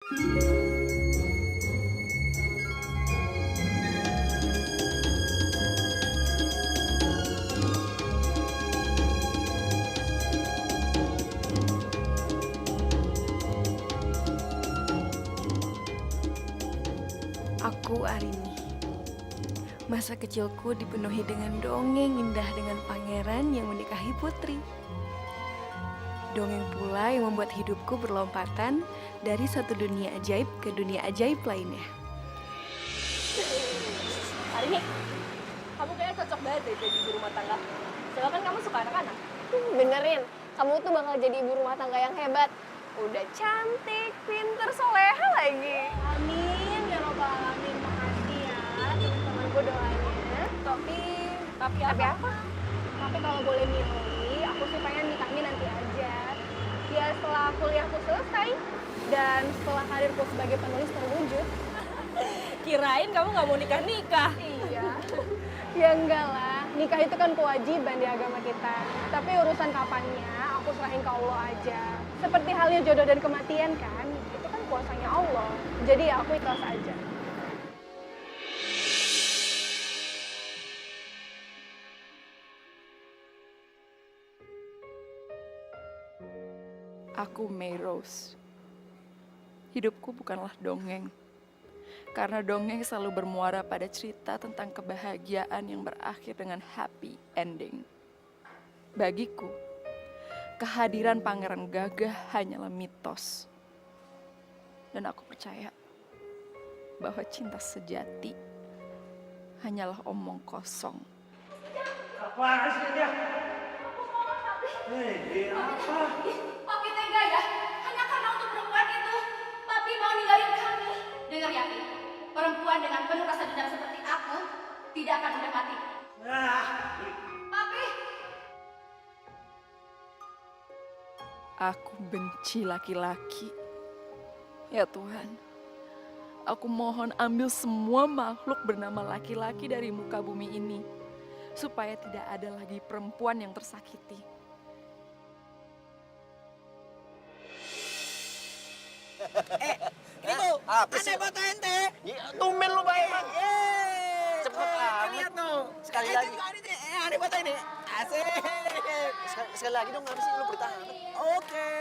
Aku Arini. Masa kecilku dipenuhi dengan dongeng indah dengan pangeran yang menikahi putri. Dongeng pula yang membuat hidupku berlompatan dari satu dunia ajaib ke dunia ajaib lainnya. Arini, kamu kayaknya cocok banget deh jadi ibu rumah tangga. Soalnya kan kamu suka anak-anak. Benerin, kamu tuh bakal jadi ibu rumah tangga yang hebat. Udah cantik, pinter, soleha lagi. Amin, ya robbal alamin. Makasih ya teman-temanku doanya. Tapi apa? Tapi kalau boleh milih, aku sih pengen nikahnya nanti aja. Ya setelah kuliahku selesai dan setelah karirku sebagai penulis terwujud. Kirain kamu nggak mau nikah-nikah. Iya. Ya enggak lah, nikah itu kan kewajiban di agama kita. Tapi urusan kapannya aku serahin ke Allah aja. Seperti halnya jodoh dan kematian kan, itu kan kuasanya Allah. Jadi ya aku ikhlas aja. Aku May Rose. Hidupku bukanlah dongeng. Karena dongeng selalu bermuara pada cerita tentang kebahagiaan yang berakhir dengan happy ending. Bagiku, kehadiran Pangeran Gagah hanyalah mitos. Dan aku percaya bahwa cinta sejati hanyalah omong kosong. Apaan sih dia? Apa? Papi tega ya, hanya karena untuk perempuan itu, Papi mau ninggalin kami. Dengar ya, Pi, perempuan dengan penuh rasa dendam seperti aku tidak akan mudah mati. Papi! Aku benci laki-laki. Ya Tuhan, aku mohon ambil semua makhluk bernama laki-laki dari muka bumi ini, supaya tidak ada lagi perempuan yang tersakiti. Itu, apa sih? ada foto ente. Ya, tumben lu baik, Bang. Cepet amat. Lihat tuh. Sekali Ente lagi. juga ada foto ini. Asik. Sekali lagi dong, apa sih lu bertahan? Oke.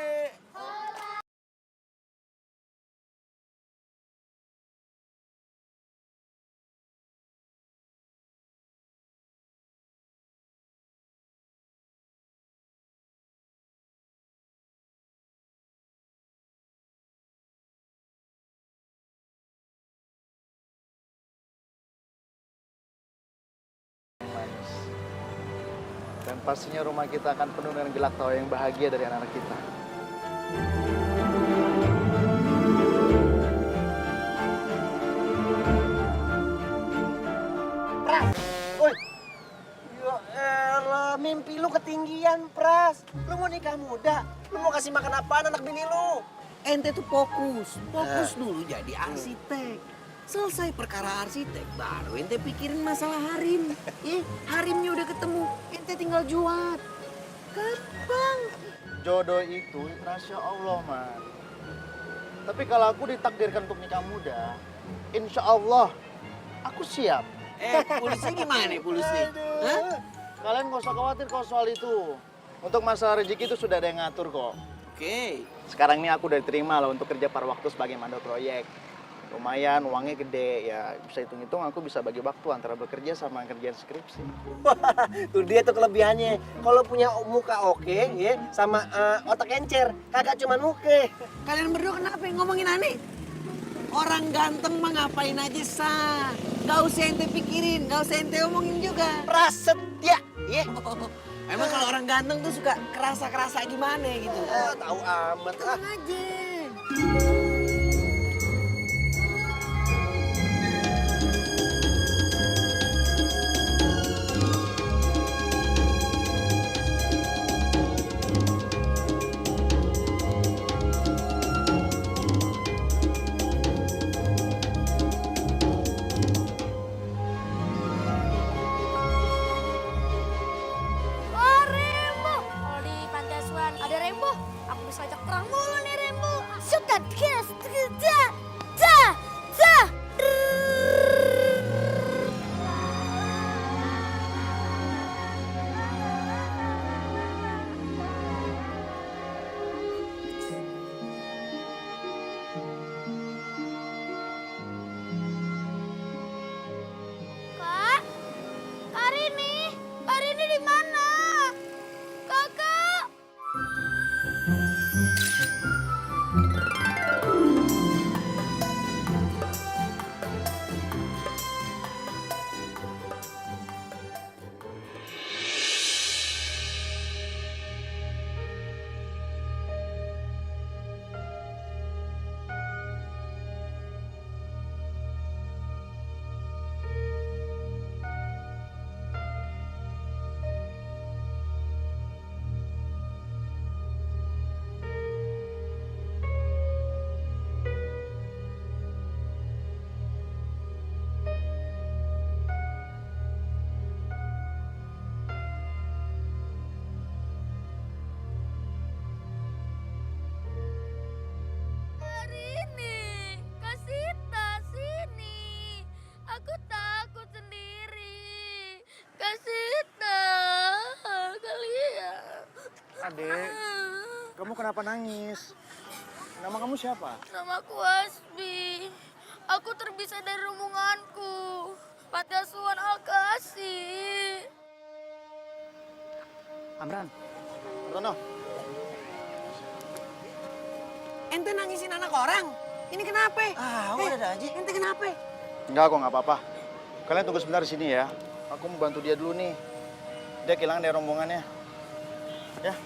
Manis. Dan pastinya rumah kita akan penuh dengan gelak tawa yang bahagia dari anak-anak kita. Pras. Woi. Ya elah, mimpi lu ketinggian, Pras. Lu mau nikah muda. Lu mau kasih makan apaan anak bini lu? Ente tuh fokus dulu jadi arsitek. Selesai perkara arsitek, baru ente pikirin masalah harim. Harimnya udah ketemu, ente tinggal jual. Gampang. Jodoh itu Masya Allah, Man. Tapi kalau aku ditakdirkan untuk nikah muda, insya Allah aku siap. Polisi gimana nih polisi? Hah? Kalian gak usah khawatir kalau soal itu. Untuk masalah rezeki itu sudah ada yang ngatur kok. Oke. Sekarang ini aku udah diterima loh untuk kerja paruh waktu sebagai mandor proyek. Lumayan, uangnya gede, ya bisa hitung-hitung aku bisa bagi waktu antara bekerja sama kerjaan skripsi. Wah, tuh dia tuh kelebihannya. Kalau punya muka oke, ya, sama otak encer, kagak cuma muka. Kalian berdua kenapa ngomongin aneh? Orang ganteng mah ngapain aja sah. Gak usah ente pikirin, gak usah ente omongin juga. Prasetya, ya. Emang kalau orang ganteng tuh suka kerasa-kerasa gimana gitu. Tahu amat. Tenang aja. Oh, Rembo. Kalau di panti asuhan ada Rembo, aku bisa ajak perang mulu nih Rembo. kamu kenapa nangis? Nama kamu siapa? Namaku Asbi. Aku terpisah dari rombonganku. Panti asuhan Al-Kasi. Amran. Rono. Ente nangisin anak orang? Ini kenapa? Udah aja. Ente kenapa? Enggak kok, nggak apa-apa. Kalian tunggu sebentar di sini ya. Aku mau bantu dia dulu nih. Dia kehilangan dari rombongannya. Ya.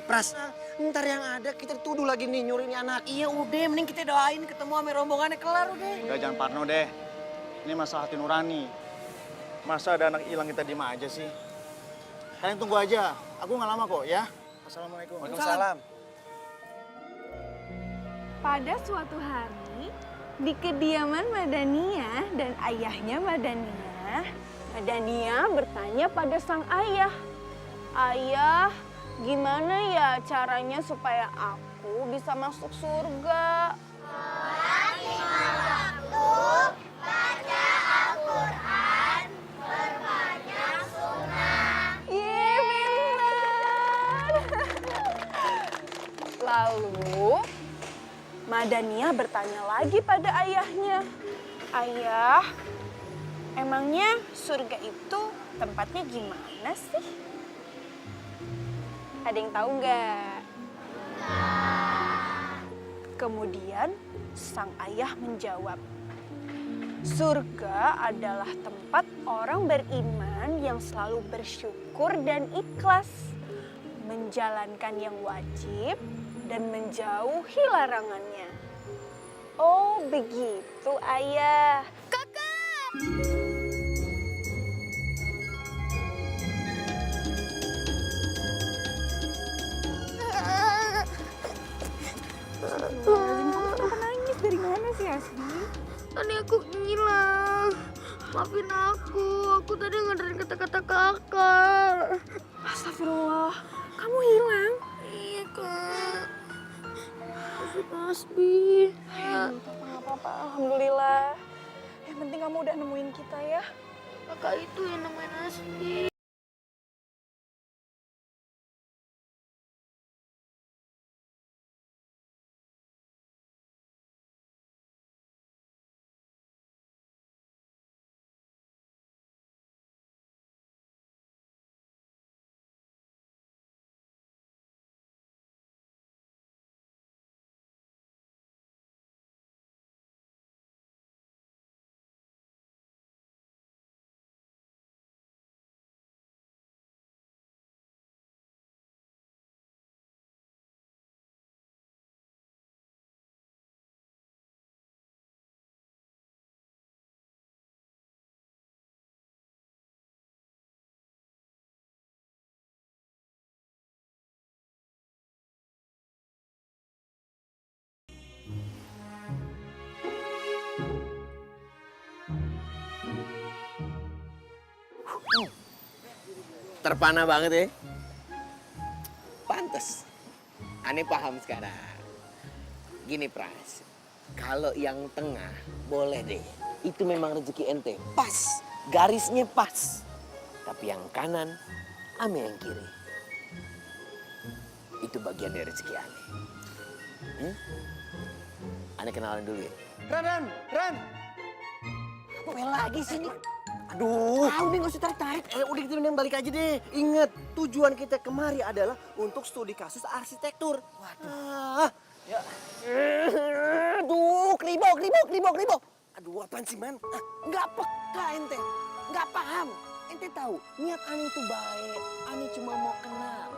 Pras. Ntar yang ada kita tuduh lagi nih nyuri ini anak. Iya udah, mending kita doain ketemu sama rombongannya kelar udah. Udah jangan parno deh. Ini masalah hati nurani. Masa ada anak hilang kita diem aja sih? Kalian tunggu aja. Aku nggak lama kok ya. Assalamualaikum. Waalaikumsalam. Pada suatu hari, di kediaman Madania dan ayahnya Madania bertanya pada sang ayah, "Ayah, gimana ya caranya supaya aku bisa masuk surga?" Iya, benar. Lalu Madania bertanya lagi pada ayahnya, "Ayah, emangnya surga itu tempatnya gimana sih? Ada yang tahu nggak?" Kemudian sang ayah menjawab, "Surga adalah tempat orang beriman yang selalu bersyukur dan ikhlas, menjalankan yang wajib dan menjauhi larangannya." Oh, begitu, Ayah. Kenapa nangis? Dari mana sih, Asbi? Tadi aku ngilang. Maafin aku tadi ngedengerin kata-kata kakak. Astagfirullah, kamu hilang? Iya, Kak. Maafin Asbi. Nggak apa-apa, alhamdulillah. Yang penting kamu udah nemuin kita ya. Kakak itu yang nemuin Asbi. Terpana banget ya. Pantes. Aneh paham sekarang. Gini Pras, kalau yang tengah boleh deh. Itu memang rezeki ente. Pas, garisnya pas. Tapi yang kanan, ame yang kiri. Itu bagian dari rezeki aneh. Aneh kenalan dulu ya. Ran! Apa lagi sini? Aduh. Udah gak usah tarik-tarik. Udah kita mending balik aja deh. Ingat, tujuan kita kemari adalah untuk studi kasus arsitektur. Waduh. Ya. Aduh, kribo. Aduh, apaan sih, Man? Nggak peka ente. Nggak paham. Ente tahu, niat Ani itu baik. Ani cuma mau kenal.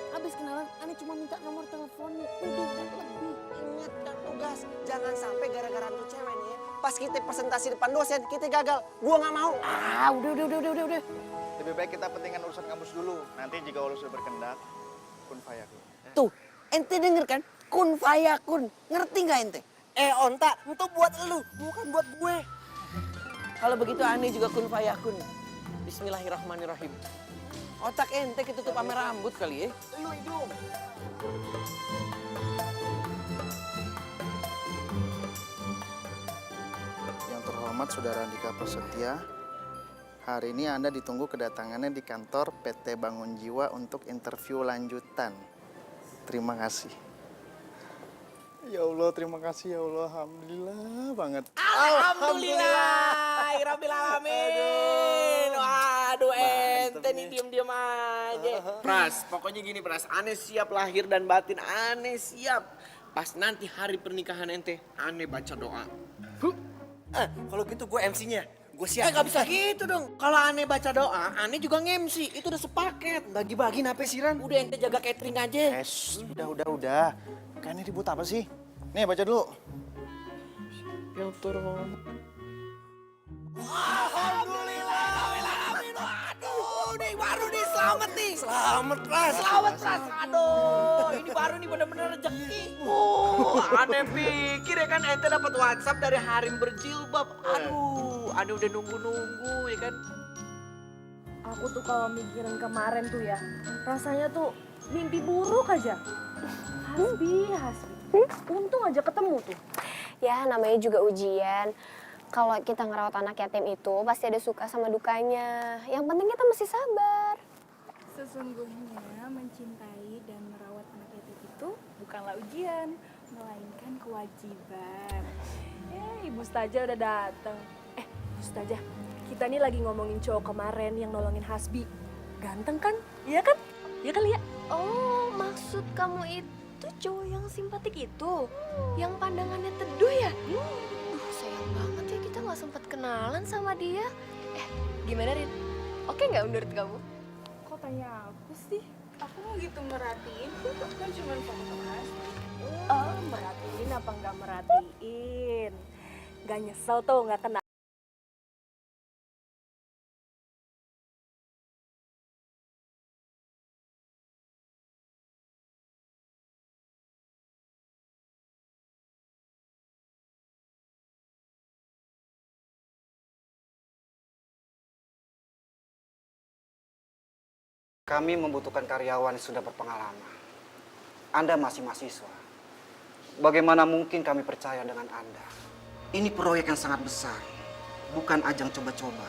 Habis kenalan, Ani cuma minta nomor teleponnya. Udah, nggak lebih. Ingat dan tugas. Jangan sampai gara-gara tuh cewek nih ya. Pas kita presentasi depan dosen, kita gagal. Gua nggak mau. Udah. Lebih baik kita pentingkan urusan kampus dulu. Nanti jika Allah sudah berkehendak, kun fayakun. Tuh, ente denger kan? Kun fayakun. Ngerti nggak ente? Onta, itu buat elu, bukan buat gue. Kalau begitu aneh juga kun fayakun. Bismillahirrahmanirrahim. Otak ente ketutup sama rambut kali ya. Lu hidung. Yang terhormat Saudara Andika Prasetya, hari ini Anda ditunggu kedatangannya di kantor PT Bangun Jiwa untuk interview lanjutan. Terima kasih. Ya Allah, terima kasih ya Allah. Alhamdulillah banget. Alhamdulillah, Rabbil Alamin. Waduh, ente nih diem-diem aja. Pras, pokoknya gini Pras, aneh siap lahir dan batin, aneh siap. Pas nanti hari pernikahan ente, aneh baca doa. Kalau gitu gue MC-nya. Gue siap. Gak bisa gitu dong. Kalau aneh baca doa, aneh juga nge-MC. Itu udah sepaket. Bagi-bagi nape sih Ran? Udah ente jaga catering aja. Udah. Kayaknya ribut apa sih? Nih, baca dulu. Ya turun. Alhamdulillah, aduh, nih baru nih selamat nih. Selamat Pras. Aduh, ini baru nih bener-bener rezeki. Aneh pikir ya kan ente dapat WhatsApp dari Harim berjilbab. Aduh, aneh udah nunggu-nunggu ya kan. Aku tuh kalau mikirin kemarin tuh ya, rasanya tuh mimpi buruk aja. Hasbi. Untung aja ketemu tuh. Ya, namanya juga ujian. Kalau kita ngerawat anak yatim itu pasti ada suka sama dukanya. Yang penting kita mesti sabar. Sesungguhnya mencintai dan merawat anak yatim itu bukanlah ujian, melainkan kewajiban. Ibu Ustazah udah datang. Ibu Ustazah, kita nih lagi ngomongin cowok kemarin yang nolongin Hasbi. Ganteng kan? Iya kan? Iya kan, Lia? Oh, maksud kamu itu cowok yang simpatik itu? Yang pandangannya teduh ya? Duh, sayang banget ya kita nggak sempat kenalan sama dia. Gimana Rin? Oke nggak menurut kamu? Kok tanya aku sih? Aku gitu merhatiin, kan cuma foto Hasbi. Merhatiin apa nggak merhatiin? Gak nyesel tuh nggak kenal. Kami membutuhkan karyawan yang sudah berpengalaman. Anda masih mahasiswa. Bagaimana mungkin kami percaya dengan Anda? Ini proyek yang sangat besar, bukan ajang coba-coba.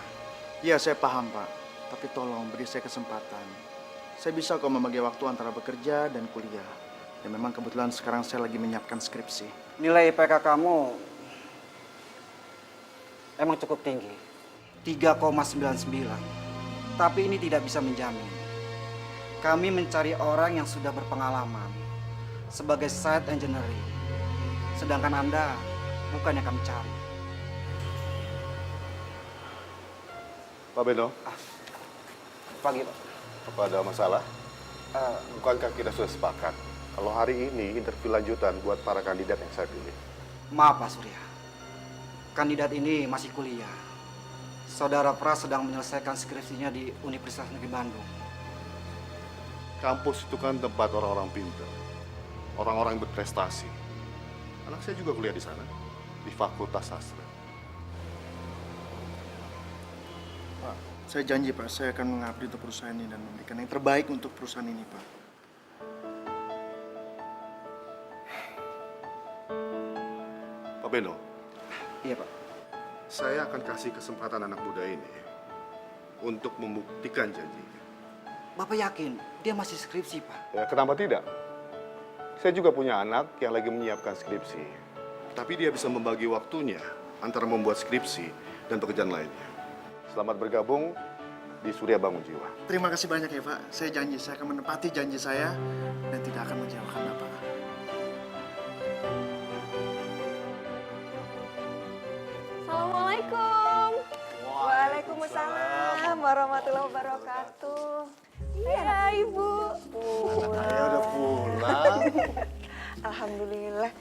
Iya, saya paham, Pak. Tapi tolong beri saya kesempatan. Saya bisa kok membagi waktu antara bekerja dan kuliah. Dan memang kebetulan sekarang saya lagi menyiapkan skripsi. Nilai IPK kamu emang cukup tinggi, 3,99. Tapi ini tidak bisa menjamin. Kami mencari orang yang sudah berpengalaman sebagai site engineering. Sedangkan Anda bukan yang kami cari. Pak Beno, Pagi, Pak. apa ada masalah? Bukankah kita sudah sepakat kalau hari ini interview lanjutan buat para kandidat yang saya pilih? Maaf Pak Surya, kandidat ini masih kuliah. Saudara Pras sedang menyelesaikan skripsinya di Universitas Negeri Bandung. Kampus itu kan tempat orang-orang pintar, orang-orang yang berprestasi. Anak saya juga kuliah di sana, di Fakultas Sastra. Pak, saya janji, Pak, saya akan mengabdi untuk perusahaan ini dan memberikan yang terbaik untuk perusahaan ini, Pak. Pak Beno, Iya Pak. saya akan kasih kesempatan anak muda ini untuk membuktikan janjinya. Bapak yakin dia masih skripsi Pak? Ya, kenapa tidak? Saya juga punya anak yang lagi menyiapkan skripsi. Tapi dia bisa membagi waktunya antara membuat skripsi dan pekerjaan lainnya. Selamat bergabung di Surya Bangun Jiwa. Terima kasih banyak ya, Pak. Saya janji saya akan menepati janji saya dan tidak akan mengecewakan Bapak. Assalamualaikum. Waalaikumsalam warahmatullahi wabarakatuh. Iya, Ibu. Saya udah pulang. Alhamdulillah.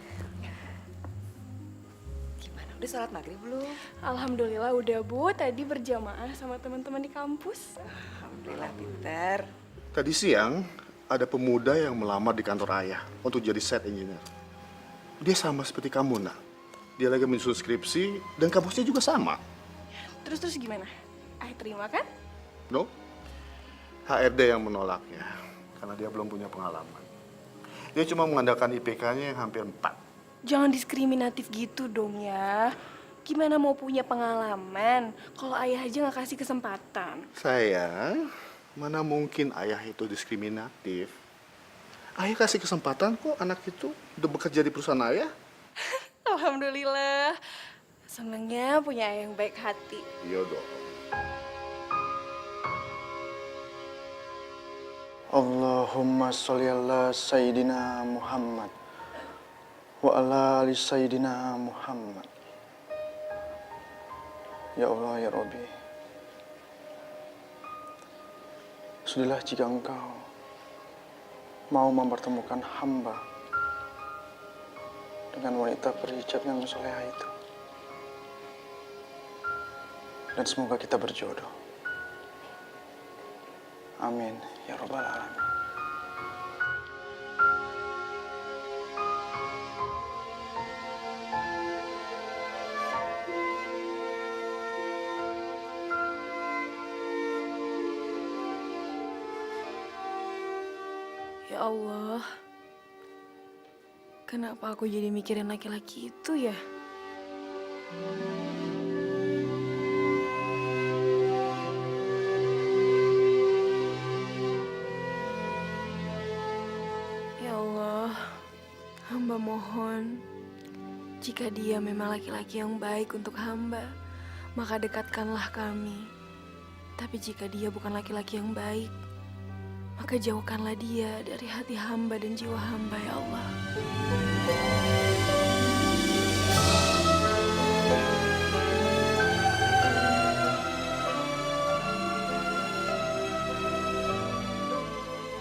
Gimana, udah sholat maghrib belum? Alhamdulillah udah Bu, tadi berjamaah sama teman-teman di kampus. Alhamdulillah pintar. Tadi siang ada pemuda yang melamar di kantor ayah untuk jadi site engineer. Dia sama seperti kamu, Nak. Dia lagi menyusun skripsi dan kampusnya juga sama. Terus gimana? Terima kan? No? HRD yang menolaknya karena dia belum punya pengalaman. Dia cuma mengandalkan IPK-nya yang hampir 4. Jangan diskriminatif gitu dong ya. Gimana mau punya pengalaman kalau ayah aja nggak kasih kesempatan? Sayang, mana mungkin ayah itu diskriminatif? Ayah kasih kesempatan kok anak itu udah bekerja di perusahaan ayah. Alhamdulillah. Senengnya punya ayah yang baik hati. Iya dong. Allahumma sholli ala Sayyidina Muhammad wa ala ali Sayyidina Muhammad. Ya Allah, ya Rabbi. Sudahlah jika Engkau mau mempertemukan hamba dengan wanita berhijab yang soleha itu. Dan semoga kita berjodoh. Amin, ya Rabbal Alamin. Ya Allah, kenapa aku jadi mikirin laki-laki itu ya? Ya Allah, hamba mohon, jika dia memang laki-laki yang baik untuk hamba, maka dekatkanlah kami. Tapi jika dia bukan laki-laki yang baik, maka jauhkanlah dia dari hati hamba dan jiwa hamba, ya Allah.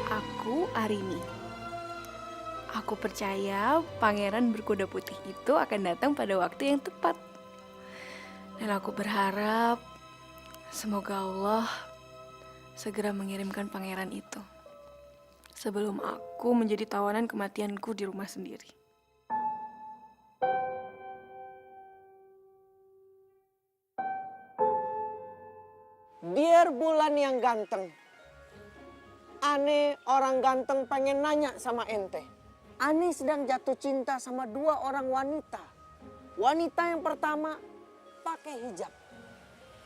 Aku Arini. Aku percaya pangeran berkuda putih itu akan datang pada waktu yang tepat. Dan aku berharap semoga Allah segera mengirimkan pangeran itu sebelum aku menjadi tawanan kematianku di rumah sendiri. Biar Bulan yang ganteng. Ane orang ganteng pengen nanya sama ente. Ane sedang jatuh cinta sama dua orang wanita. Wanita yang pertama pakai hijab.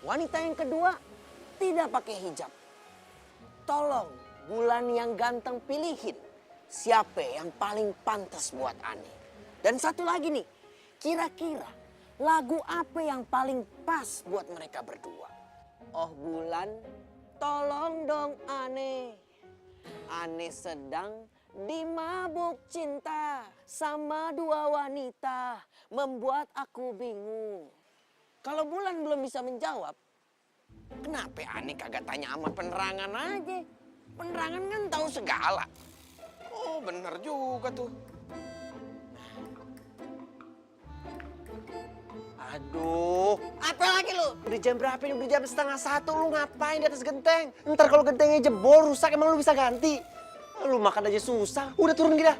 Wanita yang kedua tidak pakai hijab. Tolong Bulan yang ganteng pilihin siapa yang paling pantas buat Ane. Dan satu lagi nih, kira-kira lagu apa yang paling pas buat mereka berdua? Oh Bulan, tolong dong Ane. Ane sedang dimabuk cinta sama dua wanita, membuat aku bingung. Kalau Bulan belum bisa menjawab, kenapa Ane kagak tanya sama penerangan aja? Penerangan kan tahu segala. Oh bener juga tuh. Aduh, apa lagi lu? Udah jam berapa ini? Udah jam 12:30, lu ngapain di atas genteng? Ntar kalau gentengnya jebol, rusak, emang lu bisa ganti? Lu makan aja susah, udah turun kita.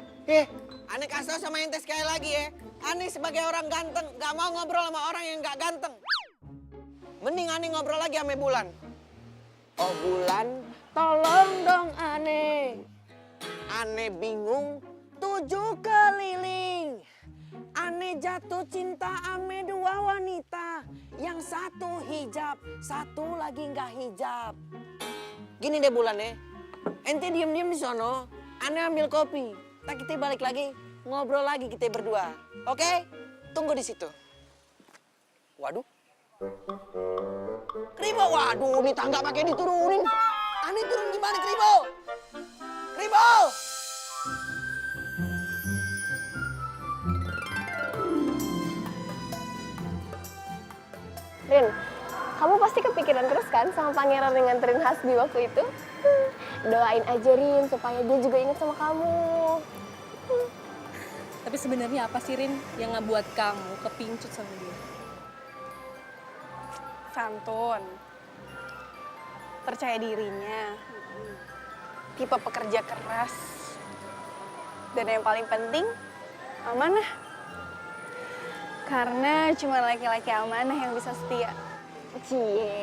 Ane kasih tau sama ente sekali lagi ya. Ane sebagai orang ganteng, gak mau ngobrol sama orang yang gak ganteng. Mending Ane ngobrol lagi sama Bulan. Oh Bulan, tolong dong Ane. Ane bingung 7 keliling. Ane jatuh cinta ame dua wanita. Yang satu hijab, satu lagi nggak hijab. Gini deh Bulan ya. Ente diem-diem di sono. Ane ambil kopi. Tak kita balik lagi. Ngobrol lagi kita berdua. Oke? Tunggu di situ. Waduh. Kribo, waduh ini tangga pakai diturunin. Ane turun gimana Kribo? Kribo! Rin, kamu pasti kepikiran terus kan sama pangeran yang nganterin Hasbi waktu itu? Doain aja Rin supaya dia juga ingat sama kamu. Tapi sebenarnya apa sih Rin yang ngebuat kamu kepincut sama dia? Santun, percaya dirinya, tipe pekerja keras, dan yang paling penting amanah. Karena cuma laki-laki amanah yang bisa setia. Cie.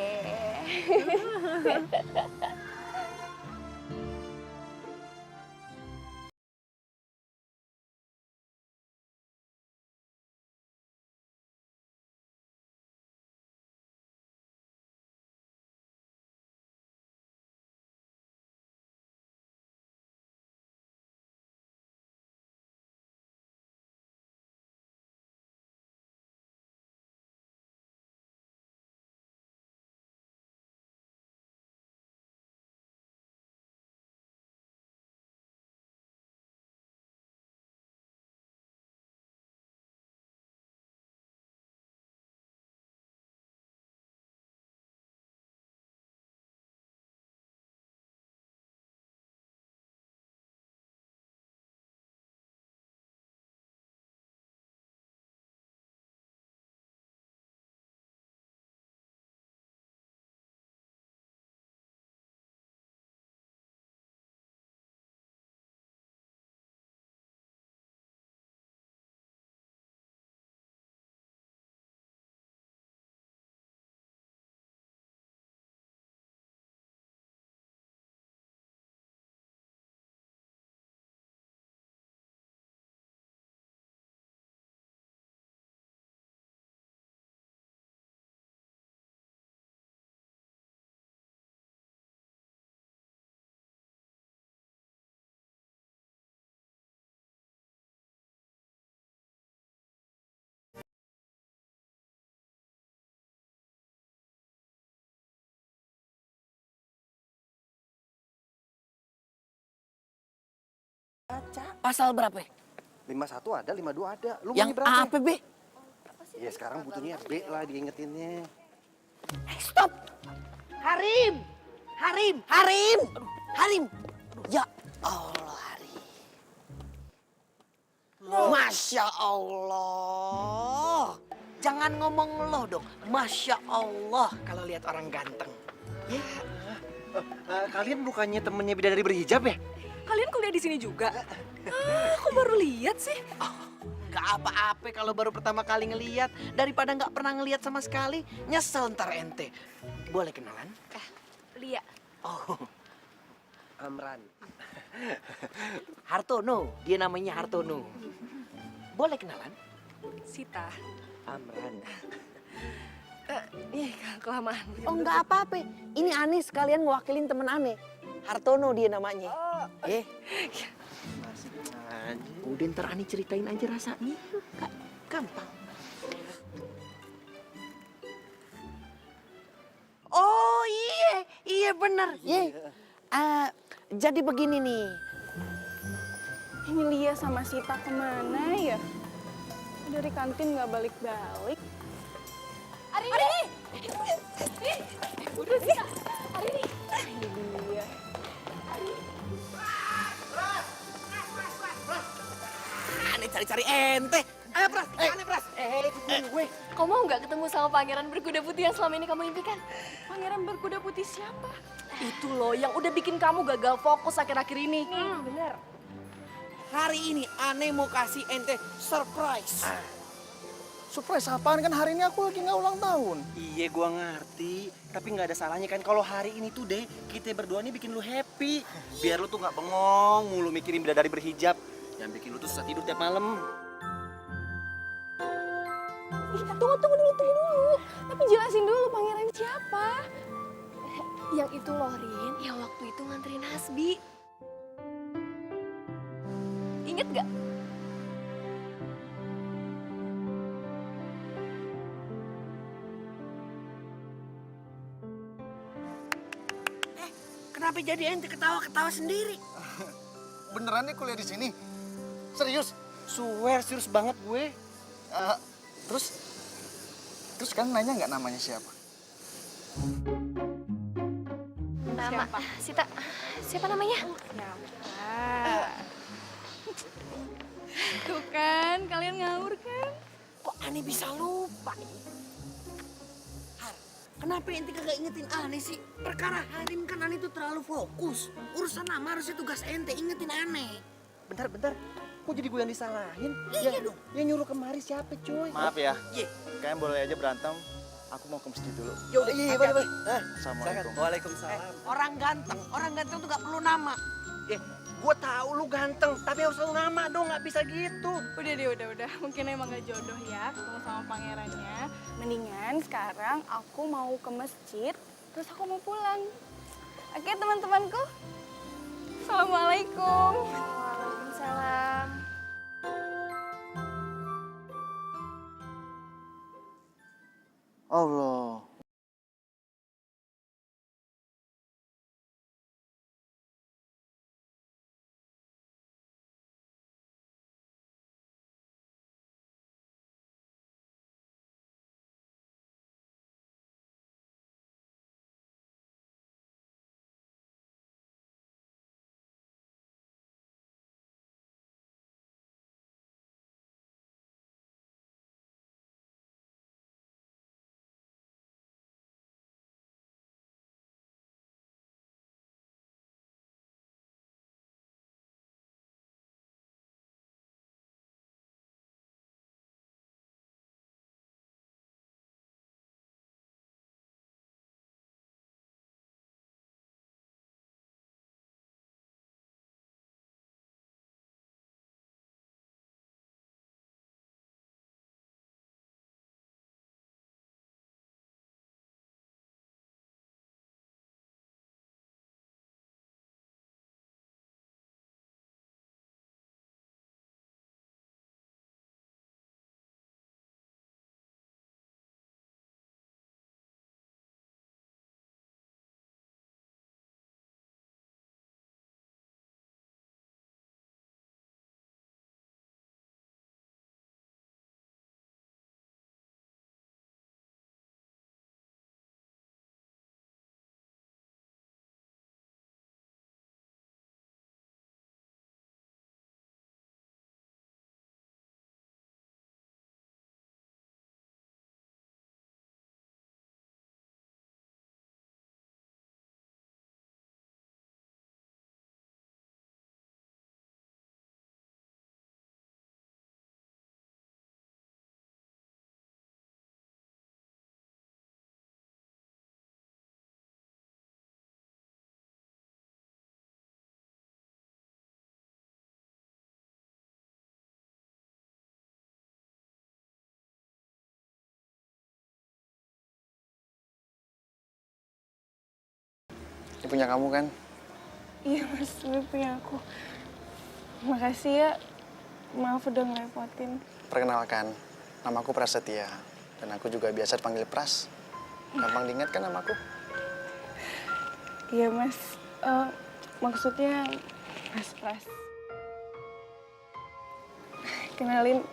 Pasal berapa? 51 ada, 52 ada. Lu Yang maunya berapa? apa, Be? Ya sekarang butuhnya B lah diingetinnya. Stop! Harim! Harim! Harim! Aduh, Harim! Ya Allah, Harim. Masya Allah. Jangan ngomong lo dong. Masya Allah kalau lihat orang ganteng. Ya. Kalian bukannya temennya bidadari berhijab ya? Kalian kuliah di sini juga? Aku baru lihat sih. Gak apa-apa kalau baru pertama kali ngeliat. Daripada gak pernah ngeliat sama sekali. Nyesel ntar ente. Boleh kenalan? Lia. Oh, Amran. Hartono, dia namanya Hartono. Boleh kenalan? Sita. Amran. Ih, kelamaan. Oh nggak apa-apa, ini Aneh sekalian ngewakilin temen Aneh. Hartono dia namanya. Masih aja. Udah ntar Aneh ceritain aja rasanya. Gampang. Oh iya bener. Jadi begini nih. Ini Lia sama Sita kemana ya? Dari kantin nggak balik-balik. Arini! Udah sih, Arini! Ini dia. Aneh cari-cari ente. Ayo Pras, Aneh Pras. Gue. Kau mau nggak ketemu sama pangeran berkuda putih yang selama ini kamu impikan? Pangeran berkuda putih siapa? Itu loh yang udah bikin kamu gagal fokus akhir-akhir ini. Bener. Hari ini Aneh mau kasih ente surprise. Surprise apaan, kan hari ini aku lagi nggak ulang tahun. Iya gua ngerti, tapi nggak ada salahnya kan kalau hari ini tuh deh kita berdua nih bikin lu happy. Biar lu tuh nggak bengong mulu mikirin bidadari berhijab. Yang bikin lu tuh susah tidur tiap malam. Tunggu dulu. Tapi jelasin dulu pangeran siapa? Yang itu loh, Rin, yang waktu itu nganterin Hasbi. Ingat gak? Kenapa jadi ente ketawa-ketawa sendiri? Beneran nih kuliah di sini? Serius? Swear, serius banget gue. Terus kan nanya nggak namanya siapa? Nama Sita. Siapa namanya? Tuh kan, kalian ngawur kan? Kok Aneh bisa lupa? Har, kenapa ente kagak ingetin Aneh sih? Perkara Harim kan Aneh tuh terlalu fokus. Urusan nama harusnya tugas ente, ingetin Aneh. Bentar. Kok jadi gue yang disalahin? Iya dong. Yang nyuruh kemari siapa cuy? Maaf ya, Iya. kalian boleh aja berantem. Aku mau ke masjid dulu. Yaudah, iya, boleh. Assalamualaikum. Waalaikumsalam. Orang ganteng tuh gak perlu nama. Gue tahu lu ganteng, tapi harus selalu nama dong, gak bisa gitu. Udah deh, udah. Mungkin emang gak jodoh ya ketemu sama pangerannya. Mendingan sekarang aku mau ke masjid, terus aku mau pulang. Oke teman-temanku. Assalamualaikum. Waalaikumsalam. Allah. Ini punya kamu kan? Iya mas, ini punya aku. Makasih ya, maaf udah ngerepotin. Perkenalkan, namaku Prasetya. Dan aku juga biasa dipanggil Pras. Gampang diingat kan namaku? Iya mas, maksudnya Pras. Kenalin,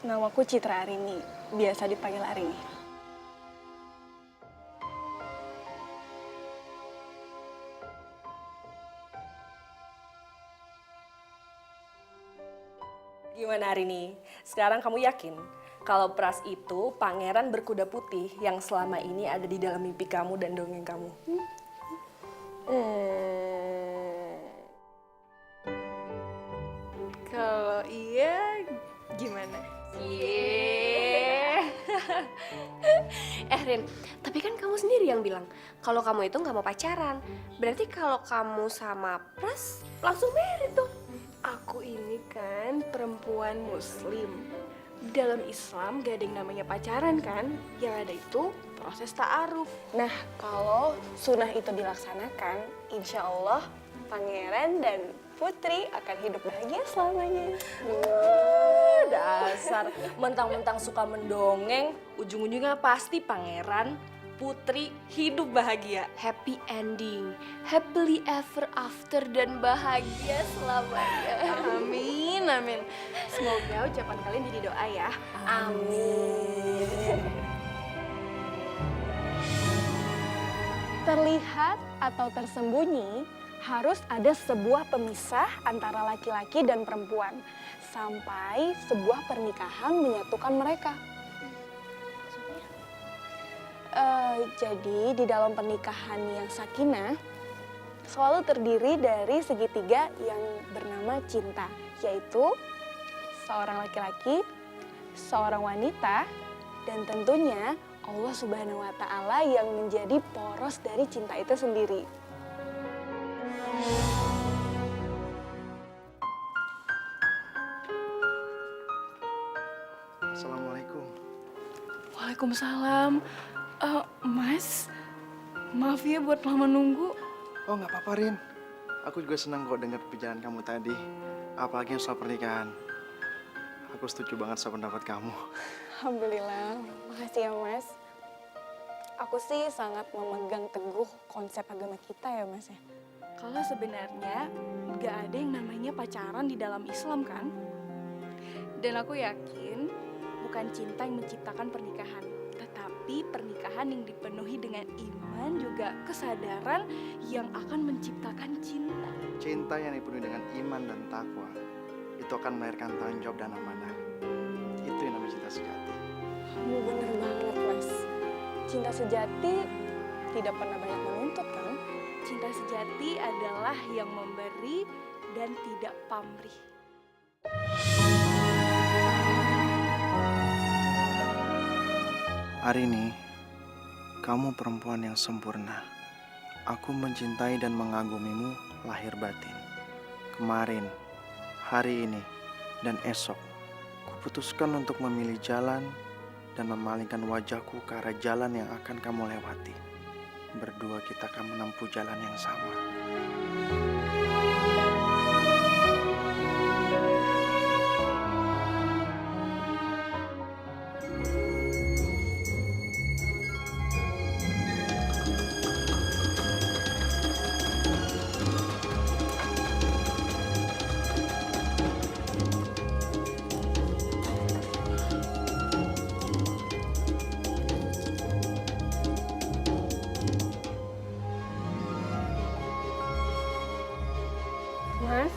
namaku Citra Arini, biasa dipanggil Arini. Gimana hari ini? Sekarang kamu yakin kalau Pras itu pangeran berkuda putih yang selama ini ada di dalam mimpi kamu dan dongeng kamu? Kalau iya, gimana? Rin, tapi kan kamu sendiri yang bilang kalau kamu itu nggak mau pacaran. Berarti kalau kamu sama Pras langsung married tuh. Aku ini kan perempuan muslim. Dalam Islam gak ada yang namanya pacaran kan? Yang ada itu proses ta'aruf. Nah, kalau sunnah itu dilaksanakan, insya Allah pangeran dan putri akan hidup bahagia selamanya. Dasar, mentang-mentang suka mendongeng, ujung-ujungnya pasti pangeran, putri hidup bahagia. Happy ending, happily ever after dan bahagia selamanya. Amin, amin. Semoga ucapan kalian jadi doa ya. Amin. Terlihat atau tersembunyi, harus ada sebuah pemisah antara laki-laki dan perempuan sampai sebuah pernikahan menyatukan mereka. Jadi di dalam pernikahan yang sakinah selalu terdiri dari segitiga yang bernama cinta, yaitu seorang laki-laki, seorang wanita, dan tentunya Allah Subhanahu wa Ta'ala yang menjadi poros dari cinta itu sendiri. Assalamualaikum. Waalaikumsalam. Mas, maaf ya buat lama nunggu. Oh, nggak apa-apa, Rin. Aku juga senang kok dengar pembicaraan kamu tadi. Apalagi yang soal pernikahan. Aku setuju banget sama pendapat kamu. Alhamdulillah, makasih ya Mas. Aku sih sangat memegang teguh konsep agama kita ya Mas ya. Kalau sebenarnya nggak ada yang namanya pacaran di dalam Islam kan? Dan aku yakin bukan cinta yang menciptakan pernikahan, tetapi pernikahan yang dipenuhi dengan iman juga kesadaran yang akan menciptakan cinta. Cinta yang dipenuhi dengan iman dan takwa itu akan melahirkan tanggung jawab dan amanah. Itu yang namanya cinta sejati. Kamu bener banget Mas. Cinta sejati tidak pernah banyak menuntut kan? Cinta sejati adalah yang memberi dan tidak pamrih. Hari ini, kamu perempuan yang sempurna. Aku mencintai dan mengagumimu lahir batin. Kemarin, hari ini, dan esok, kuputuskan untuk memilih jalan dan memalingkan wajahku ke arah jalan yang akan kamu lewati. Berdua kita akan menempuh jalan yang sama. Mas,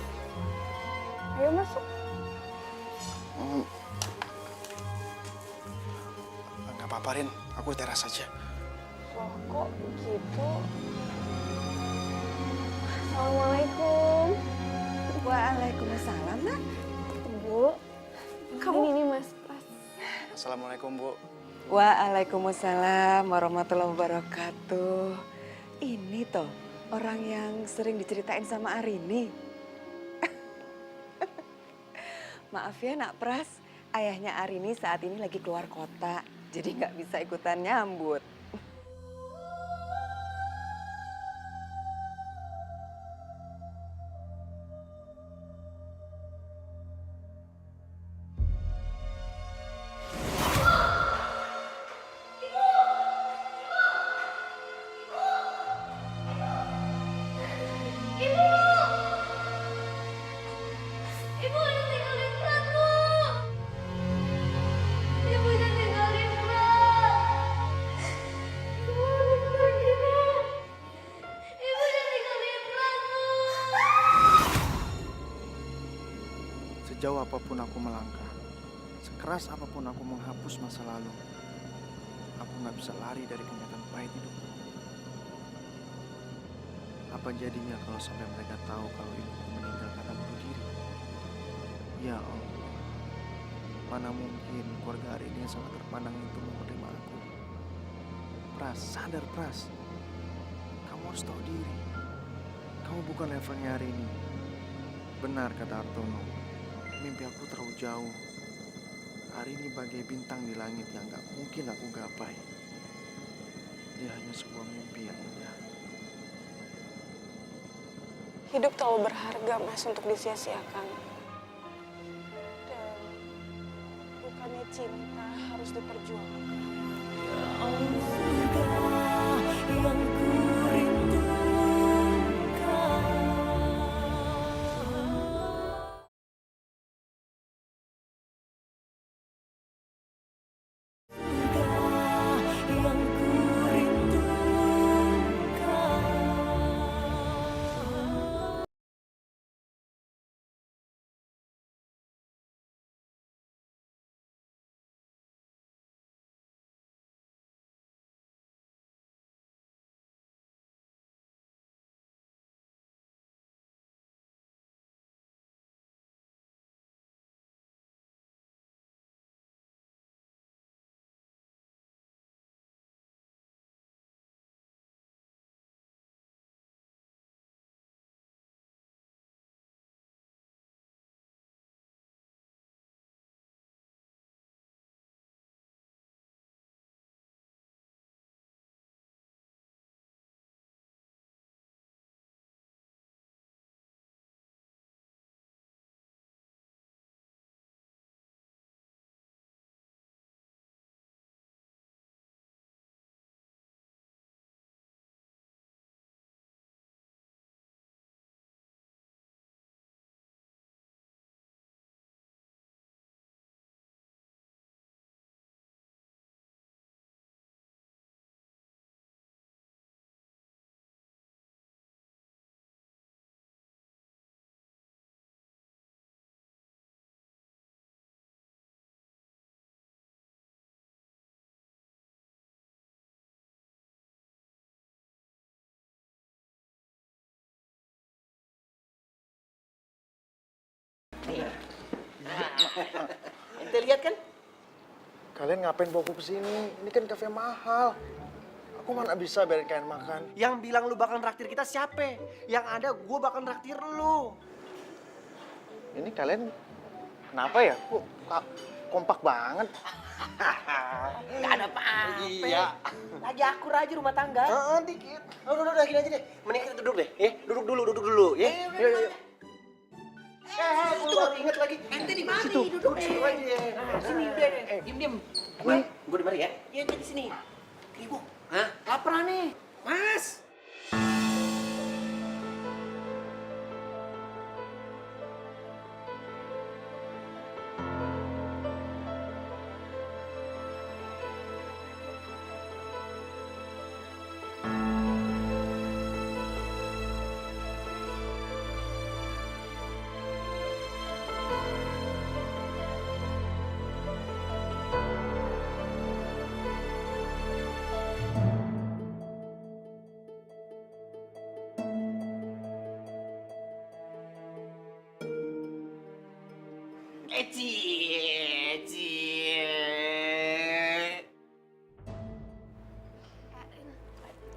ayo masuk. Nggak apa-apa, Rin. Aku di teras aja. Loh, kok gitu? Assalamualaikum. Waalaikumsalam, Nak. Bu, kamu ini Mas Pras. Assalamualaikum, Bu. Waalaikumsalam warahmatullahi wabarakatuh. Ini toh orang yang sering diceritain sama Arini. Maaf ya Nak Pras, ayahnya Arini saat ini lagi keluar kota, jadi nggak bisa ikutan nyambut. sejauh apapun aku melangkah, sekeras apapun aku menghapus masa lalu, aku nggak bisa lari dari kenyataan pahit hidupku. Apa jadinya kalau sampai mereka tahu kalau ibuku meninggal karena bunuh diri? Ya Allah, mana mungkin keluarga hari ini yang sangat terpandang itu mau menerima aku. Pras, sadar Pras. Kamu harus tahu diri. Kamu bukan levelnya hari ini. Benar kata Artono, mimpi aku terlalu jauh. Hari ini bagai bintang di langit yang gak mungkin aku gapai. Dia hanya sebuah mimpi yang indah. Hidup terlalu berharga, Mas, untuk disia-siakan. Dan bukannya cinta harus diperjuangkan. Ente lihat kan? Kalian ngapain bawa aku kesini? Ini kan kafe mahal. Aku mana bisa biarin kalian makan. Yang bilang lu bakal raktir kita siapa? Yang ada gue bakal raktir lu. Ini kalian kenapa ya? Kok kompak banget? Gak ada apa-apa. Iya. Lagi akur aja rumah tangga. Dikit. Udah, gini aja deh. Mending kita duduk deh. Duduk dulu ya. Yuk. Gue baru inget lagi. Ente di mana? Duduk aja. Sini udah. Diem. Gue di mari ya. Iya, di sini. Ibu. Hah? Lapar nih. Mas.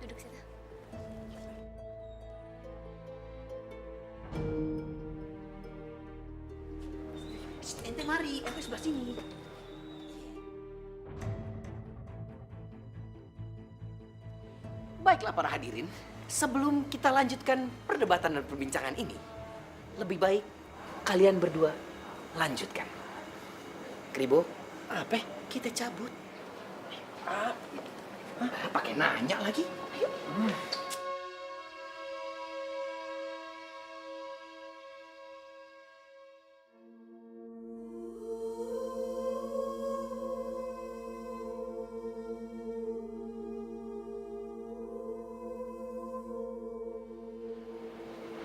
Duduk situ. Ente mari, ente sebelah sini. Baiklah para hadirin, sebelum kita lanjutkan perdebatan dan perbincangan ini, lebih baik kalian berdua lanjutkan. Kribo, apa? Kita cabut. Pakai nanya lagi? Ayo.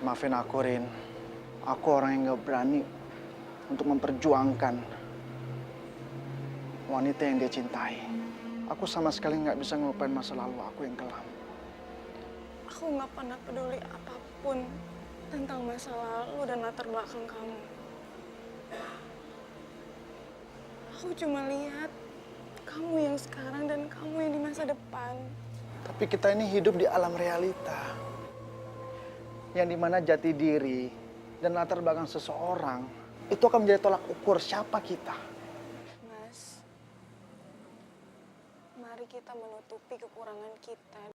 Maafin aku, Rin. Aku orang yang gak berani. untuk memperjuangkan wanita yang dia cintai. Aku sama sekali nggak bisa ngelupain masa lalu aku yang kelam. Aku nggak pernah peduli apapun tentang masa lalu dan latar belakang kamu. Aku cuma lihat kamu yang sekarang dan kamu yang di masa depan. Tapi kita ini hidup di alam realita. Yang dimana jati diri dan latar belakang seseorang itu akan menjadi tolak ukur siapa kita. Mas, mari kita menutupi kekurangan kita.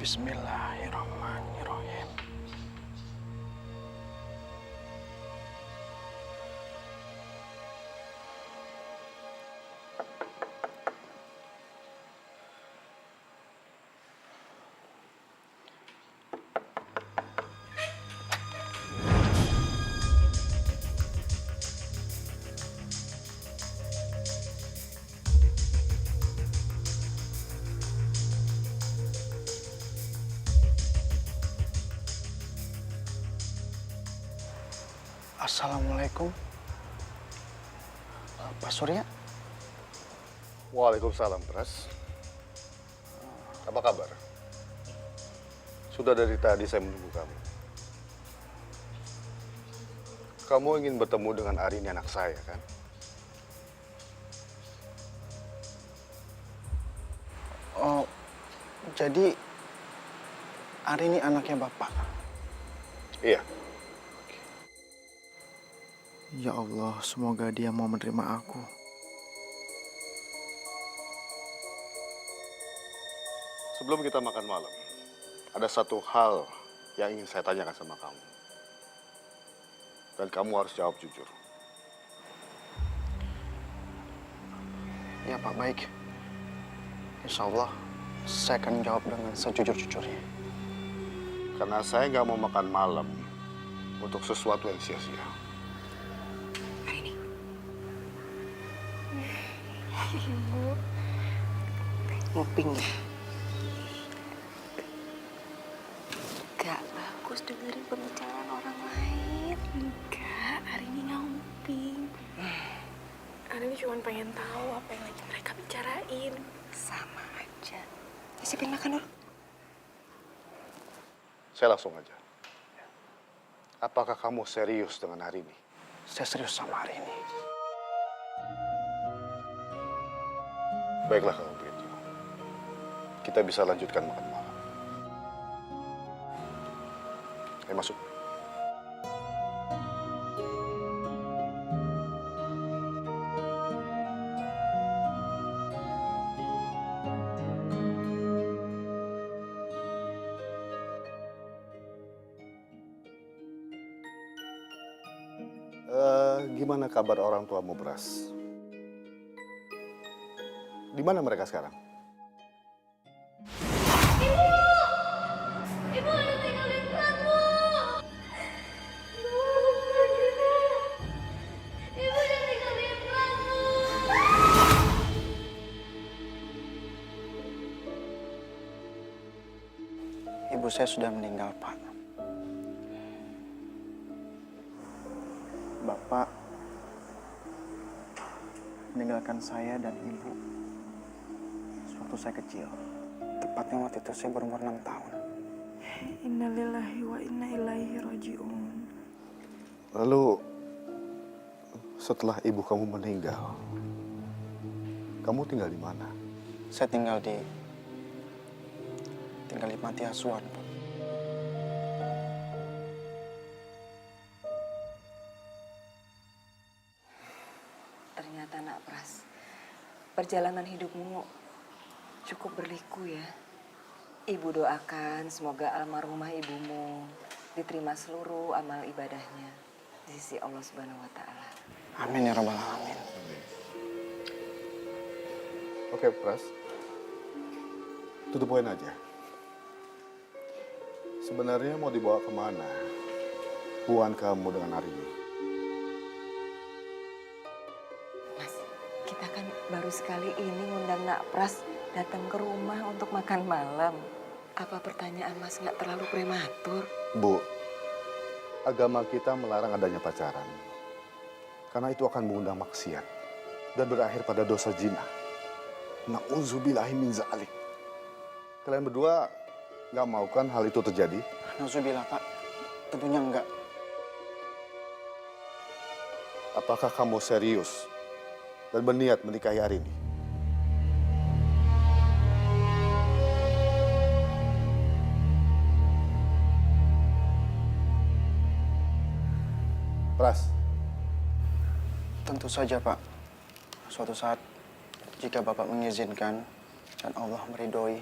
Bismillahirrahmanirrahim. Assalamualaikum. Pak Surya. Waalaikumsalam, Pras. Apa kabar? Sudah dari tadi saya menunggu kamu. Kamu ingin bertemu dengan Arini anak saya, kan? Oh, jadi Arini anaknya Bapak? Iya. Ya Allah, semoga dia mau menerima aku. Sebelum kita makan malam, ada satu hal yang ingin saya tanyakan sama kamu. Dan kamu harus jawab jujur. Ya Pak, baik. Insya Allah, saya akan jawab dengan sejujur-jujurnya. Karena saya nggak mau makan malam untuk sesuatu yang sia-sia. Nguping ya? Gak bagus dengerin pembicaraan orang lain. Enggak, Arini nggak nguping. Arini cuma pengen tahu apa yang lagi mereka bicarain. Sama aja. Siapin makan dulu. Saya langsung aja. Apakah kamu serius dengan Arini? Saya serius sama Arini. Baiklah kalau begitu. Kita bisa lanjutkan makan malam. Ayo masuk. Gimana kabar orang tuamu, Pras? Di mana mereka sekarang? Ibu, saya sudah meninggal, Pak. Bapak meninggalkan saya dan ibu sewaktu saya kecil. Tepatnya waktu itu saya berumur 6 tahun. Innalillahi wa inna ilaihi raji'un. Lalu setelah ibu kamu meninggal, kamu tinggal di mana? Saya tinggal di panti asuhan, Pak. Ternyata nak Pras, perjalanan hidupmu cukup berliku ya. Ibu doakan semoga almarhumah ibumu diterima seluruh amal ibadahnya di sisi Allah Subhanahu wa Ta'ala. Amin ya Rabbal Alamin. Oke, Pras. Tutup poin aja. Sebenarnya mau dibawa kemana hubungan kamu dengan Arini? Mas, kita kan baru sekali ini ngundang Nak Pras datang ke rumah untuk makan malam. Apa pertanyaan Mas nggak terlalu prematur? Bu, agama kita melarang adanya pacaran. Karena itu akan mengundang maksiat dan berakhir pada dosa zina. Na'udzubillahi min zalik. Kalian berdua nggak mau kan hal itu terjadi? Nauzubillah, Pak. Tentunya enggak. Apakah kamu serius dan berniat menikahi Arini? Pras, Tentu saja, Pak. Suatu saat, jika Bapak mengizinkan dan Allah meridhoi,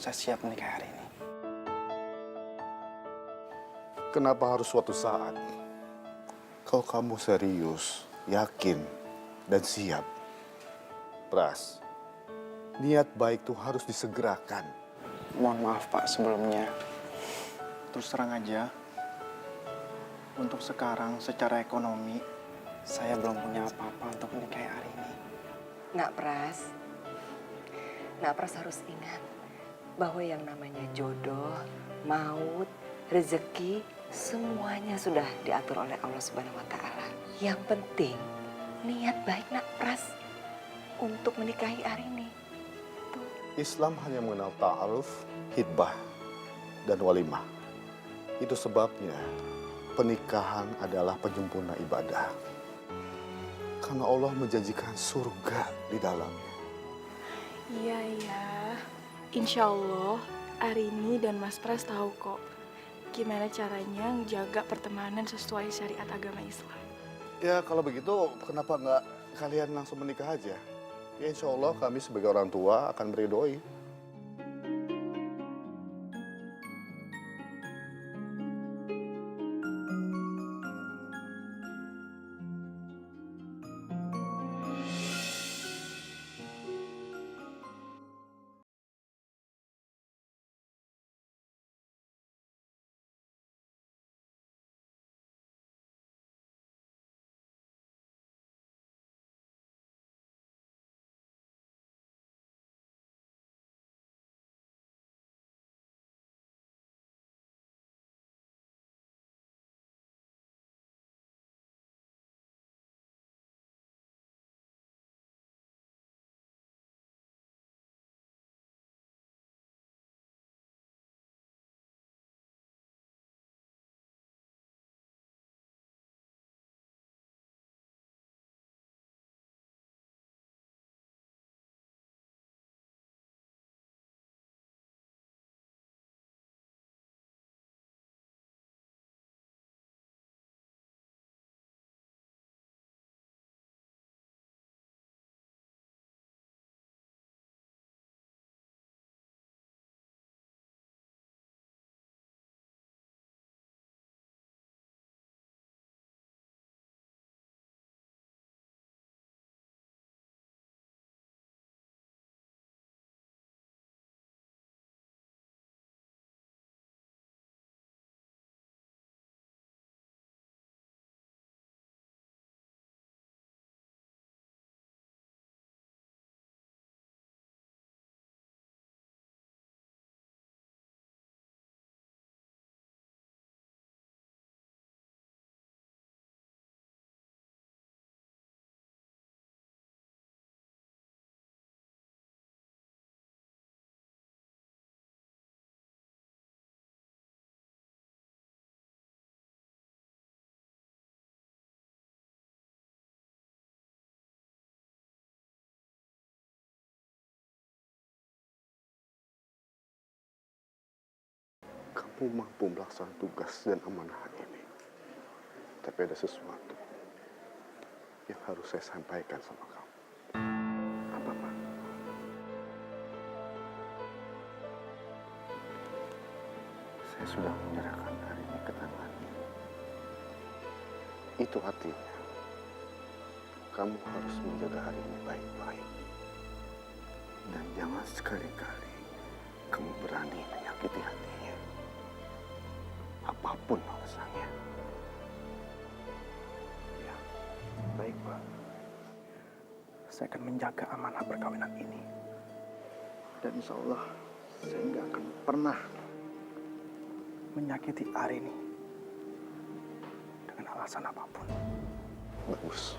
saya siap menikah hari ini. kenapa harus suatu saat? Kalau kamu serius, yakin, dan siap, Pras, niat baik itu harus disegerakan. Mohon maaf, Pak, sebelumnya. Terus terang aja, untuk sekarang secara ekonomi, saya belum punya apa-apa untuk menikahi hari ini. Nak Pras harus ingat bahwa yang namanya jodoh, maut, rezeki, semuanya sudah diatur oleh Allah Subhanahu wa Ta'ala. Yang penting niat baik Nak Pras untuk menikahi Arini. Islam hanya mengenal ta'aruf, hitbah, dan walimah. Itu sebabnya pernikahan adalah penyempurna ibadah. Karena Allah menjanjikan surga di dalamnya. Iya, iya. Insya Allah, Arini dan Mas Pras tahu kok gimana caranya menjaga pertemanan sesuai syariat agama Islam. Ya kalau begitu kenapa nggak kalian langsung menikah aja? Ya insya Allah kami sebagai orang tua akan meridhoi. kamu mampu melaksanakan tugas dan amanah ini. Tapi ada sesuatu yang harus saya sampaikan sama kamu. Apa, Pak? Saya sudah menyerahkan hari ini ke tanganmu. Itu artinya kamu harus menjaga hari ini baik-baik. Dan jangan sekali-kali kamu berani menyakiti hatinya. Apapun alasannya. Ya, baik Pak. Saya akan menjaga amanah perkawinan ini. Dan insya Allah saya nggak akan pernah menyakiti Arini dengan alasan apapun. Bagus.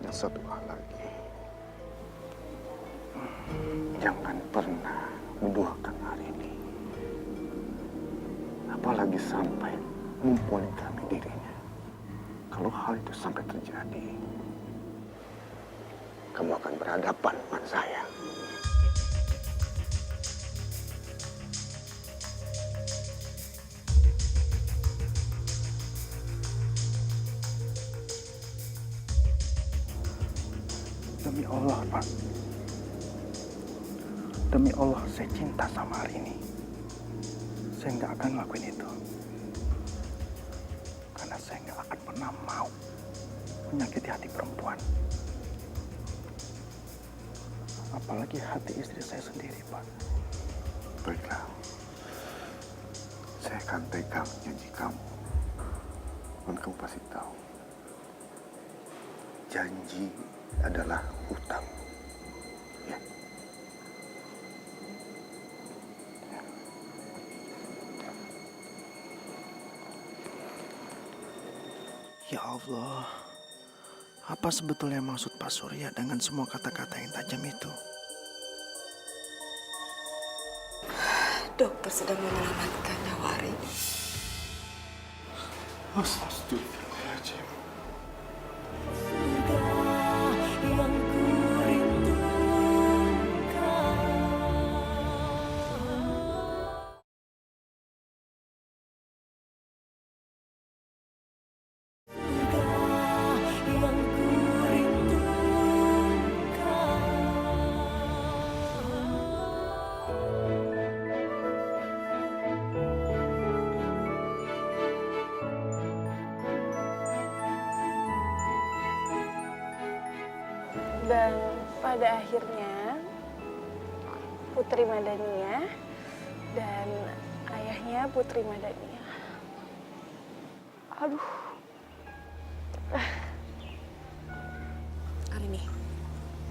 Dan satu hal lagi. Jangan pernah menduakan Arini. Apalagi sampai mempoligami dirinya. Kalau hal itu sampai terjadi, kamu akan berhadapan dengan saya. Demi Allah, Pak. Demi Allah, saya cinta sama Arini. Saya nggak akan ngelakuin itu. Karena saya nggak akan pernah mau menyakiti hati perempuan. Apalagi hati istri saya sendiri, Pak. Baiklah. Saya akan pegang janji kamu. Dan kamu pasti tahu. Janji adalah hutang. Ya. Ya Allah, apa sebetulnya maksud Pak Surya dengan semua kata-kata yang tajam itu? Dokter sedang menyelamatkan nyawa Arini. Astagfirullahaladzim. Dan pada akhirnya Putri Madania dan ayahnya Putri Madania. Aduh. Arini,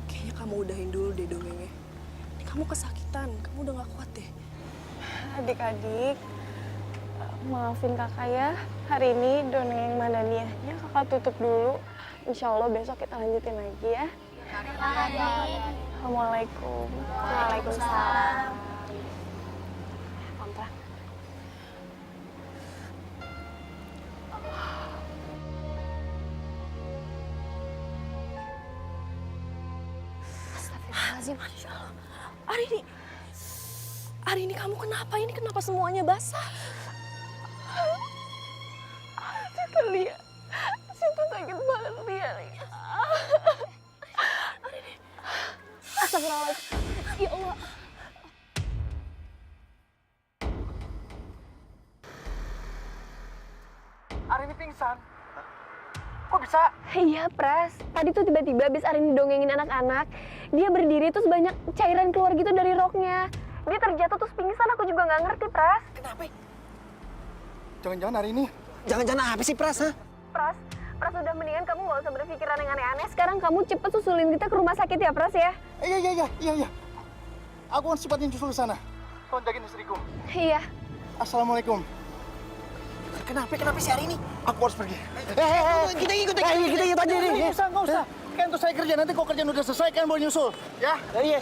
kayaknya kamu udahin dulu deh dongengnya. Ini kamu kesakitan, kamu udah gak kuat deh. Adik-adik, maafin kakak ya. Hari ini dongeng Madaniahnya kakak tutup dulu. Insya Allah besok kita lanjutin lagi ya. Assalamualaikum. Waalaikumsalam. Kontrak. Astagfirullahaladzim. Arini, Arini kamu kenapa? Ini kenapa semuanya basah? Situ Lia. Situ sakit banget Lia. Astagfirullahaladzim. Ya Allah. Arini pingsan. Kok bisa? Iya, Pras. Tadi tuh tiba-tiba abis Arini dongengin anak-anak, dia berdiri terus banyak cairan keluar gitu dari roknya. Dia terjatuh terus pingsan, aku juga nggak ngerti, Pras. Kenapa? Jangan-jangan Arini. Jangan-jangan apa sih, Pras? Ha? Pras udah mendingan kamu nggak usah berpikiran yang aneh-aneh. Sekarang kamu cepet susulin kita ke rumah sakit ya, Pras ya? Iya. Aku akan cepatnya nyusul ke sana. Tolong jagain istriku. Iya. Assalamualaikum. Kenapa si hari ini? Aku harus pergi. Kita ikut aja Nggak usah. Kan itu saya kerja. Nanti kalau kerjaan udah selesai, kan boleh nyusul. Ya? Iya.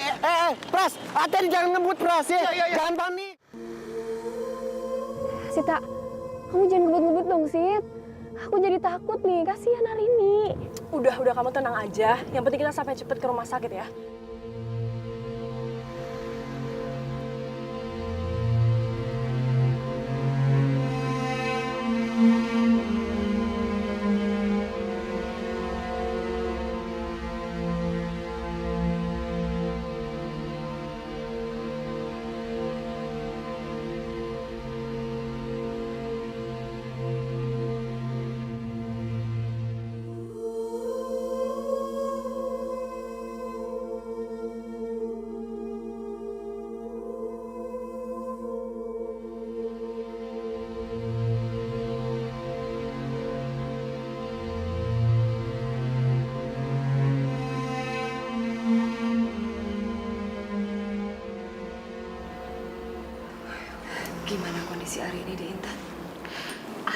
Pras, hati-hati jangan ngebut, Pras ya. Iya. Jangan panik. Sita, kamu jangan ngebut-ngebut dong, Sit. Aku jadi takut nih, kasihan Arini. Udah kamu tenang aja. Yang penting kita sampai cepet ke rumah sakit ya.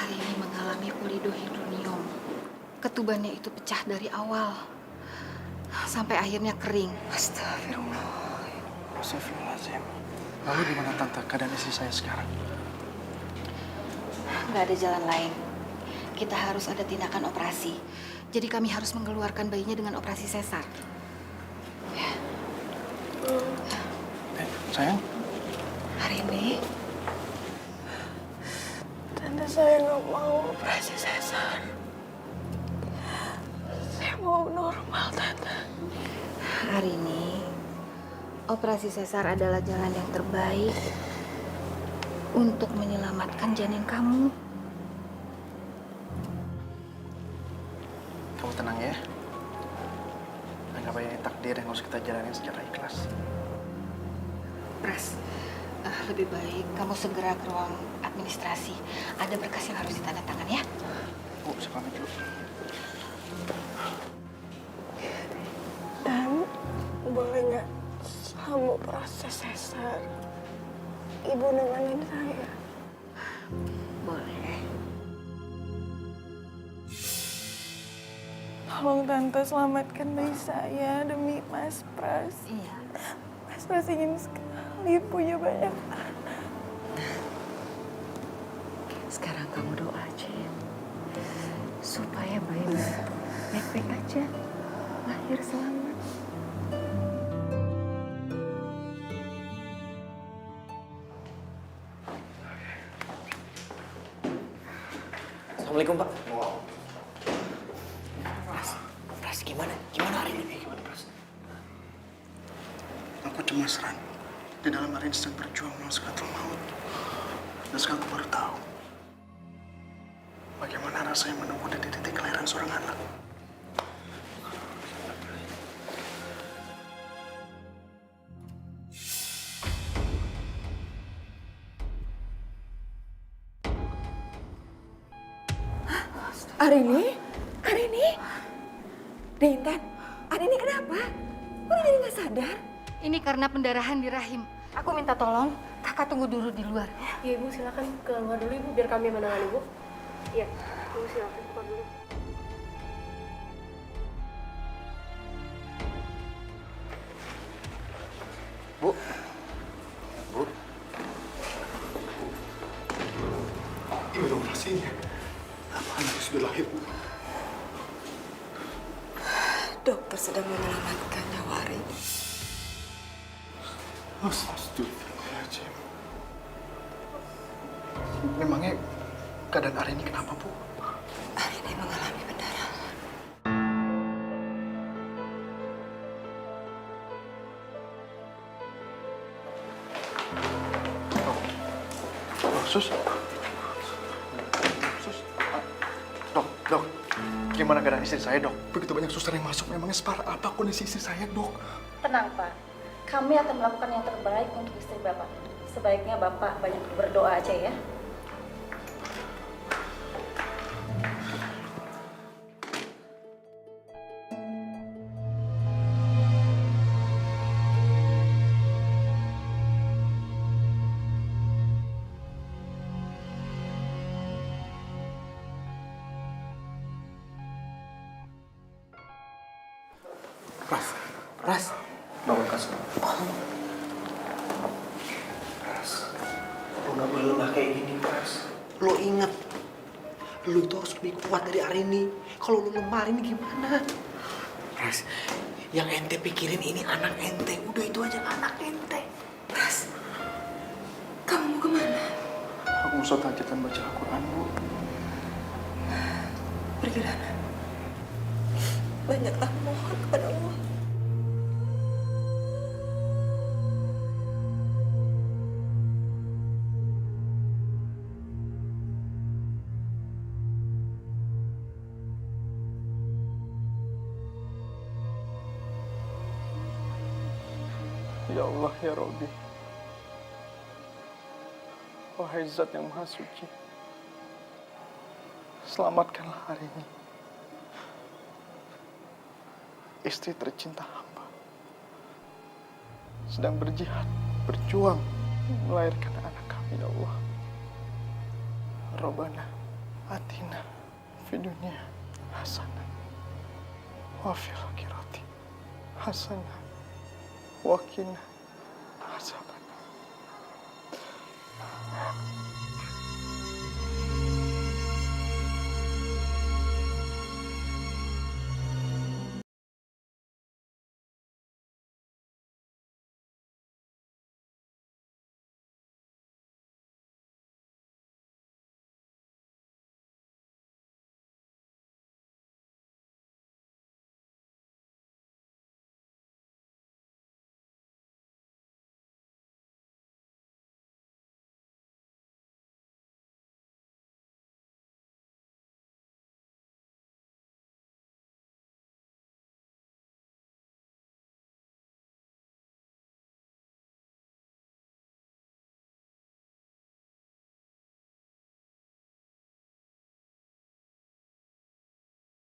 Arini mengalami polidohidronium. Ketubannya itu pecah dari awal sampai akhirnya kering. Astagfirullah. Astagfirullahaladzim. Lalu di mana tante keadaan istri saya sekarang? Nggak ada jalan lain. Kita harus ada tindakan operasi. Jadi kami harus mengeluarkan bayinya dengan operasi sesar. Sayang? Arini, Tante, saya nggak mau operasi sesar. Saya mau normal, Tante. Arini, operasi sesar adalah jalan yang terbaik untuk menyelamatkan janin kamu. Kamu tenang ya. Anggap aja ini takdir yang harus kita jalanin secara ikhlas. Pras, lebih baik kamu segera ke ruang administrasi. Ada berkas yang harus ditandatangan ya. Bu, saya pamit dulu. Dan boleh nggak selama proses sesar, Ibu nemenin saya? Boleh. Tolong Tante selamatkan bayi saya demi Mas Pras. Iya. Mas Pras ingin sekali punya banyak anak. Sekarang kamu doa aja ya. Supaya bayi baik-baik aja. Lahir selamat. Assalamualaikum, Pak. Pras, gimana? Gimana hari ini? Gimana, Pras? Aku cemas, Ran. Di dalam hari ini sedang berjuang melawan sekatul maut. Dan sekarang aku baru tahu bagaimana rasanya menunggu di titik kelahiran seorang anak. Arini? Intan, Arini kenapa? Kok jadi nggak sadar? Ini karena pendarahan di rahim. Aku minta tolong, kakak tunggu dulu di luar. Ya Ibu, silakan keluar dulu Ibu, biar kami menangani Ibu. Iya, Ibu silakan keluar dulu. Bu. Bu. Ini dong operasinya. Anaknya sudah lahir, Bu. Dokter sedang menyelamatkan nyawa Arini. Astagfirullahaladzim. Memangnya keadaan Arini kenapa, Bu? Arini mengalami pendarahan. Sus. Dok. Gimana keadaan istri saya, Dok? Begitu banyak suster yang masuk, memangnya separah apa kondisi istri saya, Dok? Tenang, Pak. Kami akan melakukan yang terbaik untuk istri Bapak. Sebaiknya Bapak banyak berdoa aja ya. Pras. Bangun, Kas. Lu gak boleh lemah kayak gini, Pras. Lu inget, lu tuh harus lebih kuat dari Arini. Kalau lu lemah Arini gimana? Pras, yang ente pikirin ini anak ente. Udah itu aja anak ente. Pras, kamu mau kemana? Aku mau sholat hajat dan baca Al-Quran, Bu. Pergilah. Banyaklah mohon kepada Allah. Ya Allah, ya Rabbi. Wahai Zat yang Maha Suci, selamatkanlah Arini, istri tercinta hamba, sedang berjihad, berjuang melahirkan anak kami, ya Allah. Rabbana, atina fid dunya hasanah wa fil akhirati hasanah wa qina adzabannar.